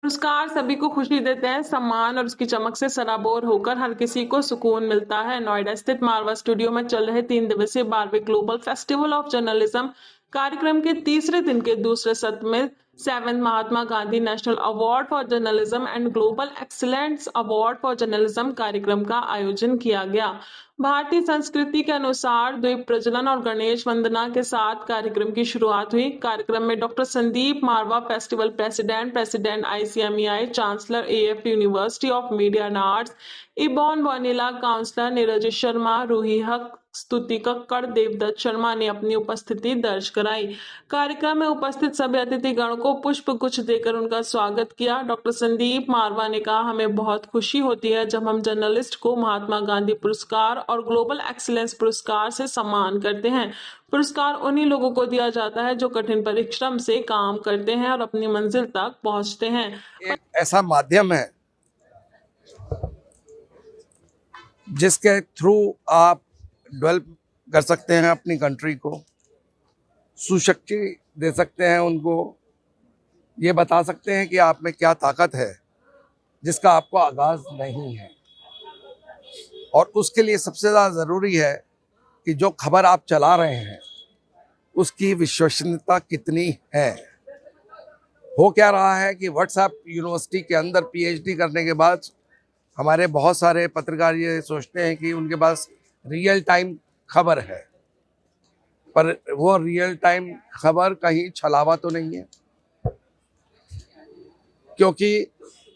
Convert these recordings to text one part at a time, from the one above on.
पुरस्कार सभी को खुशी देते हैं, सम्मान और उसकी चमक से सराबोर होकर हर किसी को सुकून मिलता है। नोएडा स्थित मारवा स्टूडियो में चल रहे 3 दिवसीय 12वें ग्लोबल फेस्टिवल ऑफ जर्नलिज्म कार्यक्रम के तीसरे दिन के दूसरे सत्र में 7th Mahatma Gandhi national award for journalism and global excellence award for journalism कार्यक्रम का आयोजन किया गया। भारतीय संस्कृति के अनुसार द्वीप प्रज्वलन और गणेश वंदना के साथ कार्यक्रम की शुरुआत हुई। कार्यक्रम में doctor Sandeep Marwah, festival president ICMEI, chancellor AF university of media and arts, इबॉन वनीला, काउंसलर नीरज शर्मा, रूही हक, स्तुति कक्कड़, देवदत्त शर्मा ने अपनी उपस्थिति दर्ज कराई। कार्यक्रम में उपस्थित सभी अतिथिगण को पुष्प गुच्छ देकर उनका स्वागत किया। डॉक्टर संदीप मारवा ने कहा, हमें बहुत खुशी होती है जब हम जर्नलिस्ट को महात्मा गांधी पुरस्कार और ग्लोबल एक्सीलेंस पुरस्कार से सम्मान करते हैं। पुरस्कार उन्हीं लोगों को दिया जाता है जो कठिन परिश्रम से काम करते हैं और अपनी मंजिल तक पहुंचते हैं। एक ऐसा माध्यम है जिसके थ्रू आप डेवलप कर सकते हैं अपनी कंट्री को, सुशक्ति दे सकते हैं उनको, ये बता सकते हैं कि आप में क्या ताकत है जिसका आपको आगाज नहीं है। और उसके लिए सबसे ज़्यादा ज़रूरी है कि जो खबर आप चला रहे हैं उसकी विश्वसनीयता कितनी है। हो क्या रहा है कि व्हाट्सएप यूनिवर्सिटी के अंदर PhD करने के बाद हमारे बहुत सारे पत्रकार ये सोचते हैं कि उनके पास रियल टाइम खबर है, पर वो रियल टाइम खबर कहीं छलावा तो नहीं है, क्योंकि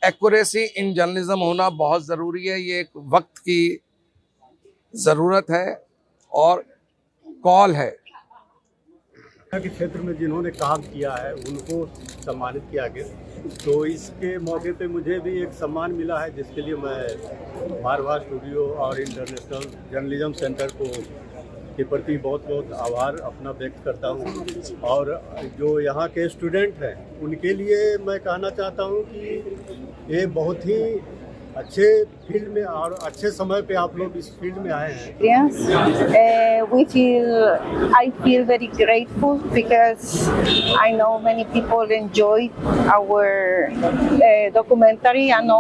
एक्यूरेसी इन जर्नलिज्म होना बहुत ज़रूरी है। ये एक वक्त की ज़रूरत है और कॉल है। के क्षेत्र में जिन्होंने काम किया है उनको सम्मानित किया गया, तो इसके मौके पे मुझे भी एक सम्मान मिला है, जिसके लिए मैं मारवा स्टूडियो और इंटरनेशनल जर्नलिज्म सेंटर के प्रति बहुत बहुत आभार अपना व्यक्त करता हूँ। और जो यहाँ के स्टूडेंट हैं उनके लिए मैं कहना चाहता हूँ कि ये बहुत ही अच्छे फील्ड में और अच्छे समय पे आप लोग इस फील्ड में आए हैं। Yes, I feel very grateful because I know many people enjoyed our documentary. I know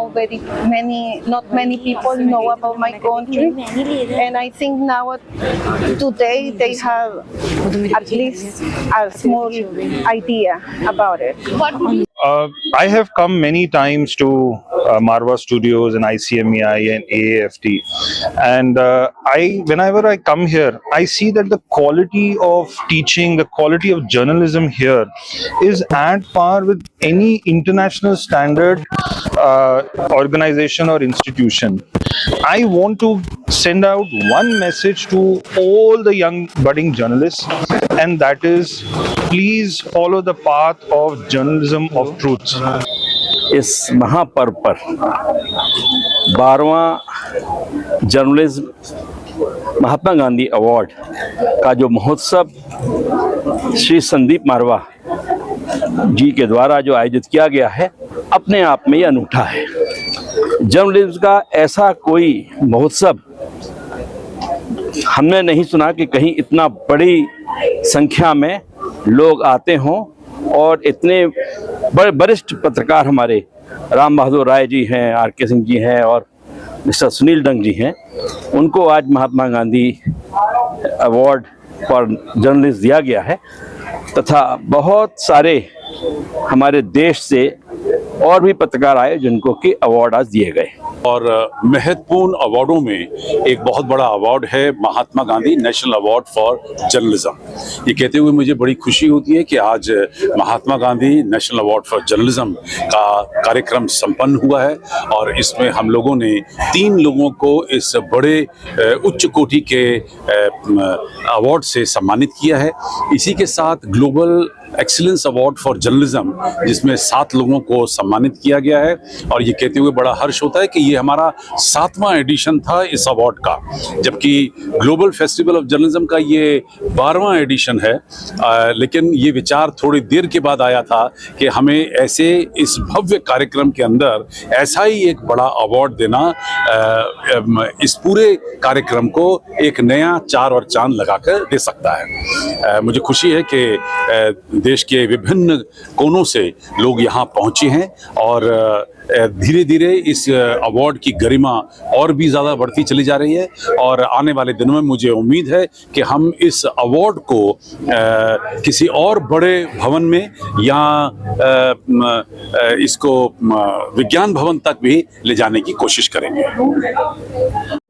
not many people know about my country, and I think now today they have at least a small idea about it. I have come many times to Marwa Studios and ICMEI and AAFT, and whenever I come here, I see that the quality of teaching, the quality of journalism here is at par with any international standard organization or institution. I want to send out one message to all the young budding journalists, and that is, please follow the path of journalism of truth. इस महापर्व पर 12वां journalism Mahatma Gandhi award का जो महोत्सव श्री संदीप मारवा जी के द्वारा जो आयोजित किया गया है, अपने आप में ये अनूठा है। जर्नलिज्म का ऐसा कोई महोत्सव हमने नहीं सुना कि कहीं इतना बड़ी संख्या में लोग आते हों और इतने वरिष्ठ पत्रकार हमारे राम बहादुर राय जी हैं, RK सिंह जी हैं और मिस्टर सुनील डंग जी हैं, उनको आज Mahatma Gandhi award for journalist दिया गया है, तथा बहुत सारे हमारे देश से और भी पत्रकार आए जिनको कि अवार्ड आज दिए गए। और महत्वपूर्ण अवार्डों में एक बहुत बड़ा अवार्ड है Mahatma Gandhi national award for journalism. ये कहते हुए मुझे बड़ी खुशी होती है कि आज Mahatma Gandhi national award for journalism का कार्यक्रम संपन्न हुआ है और इसमें हम लोगों ने 3 लोगों को इस बड़े उच्च कोटि के अवार्ड से सम्मानित किया है। इसी के साथ global excellence award for journalism, जिसमें 7 लोगों को सम्मानित किया गया है, और ये कहते हुए बड़ा हर्ष होता है कि ये हमारा 7वां एडिशन था इस अवार्ड का, जबकि ग्लोबल फेस्टिवल ऑफ जर्नलिज्म का ये 12वां एडिशन है। लेकिन ये विचार थोड़ी देर के बाद आया था कि हमें ऐसे इस भव्य कार्यक्रम के अंदर ऐसा ही एक बड़ा अवार्ड देना इस पूरे कार्यक्रम को एक नया चार और चांद लगाकर दे सकता है। मुझे खुशी है कि देश के विभिन्न कोनों से लोग यहाँ पहुँचे हैं और धीरे धीरे इस अवार्ड की गरिमा और भी ज़्यादा बढ़ती चली जा रही है। और आने वाले दिनों में मुझे उम्मीद है कि हम इस अवार्ड को किसी और बड़े भवन में या इसको विज्ञान भवन तक भी ले जाने की कोशिश करेंगे।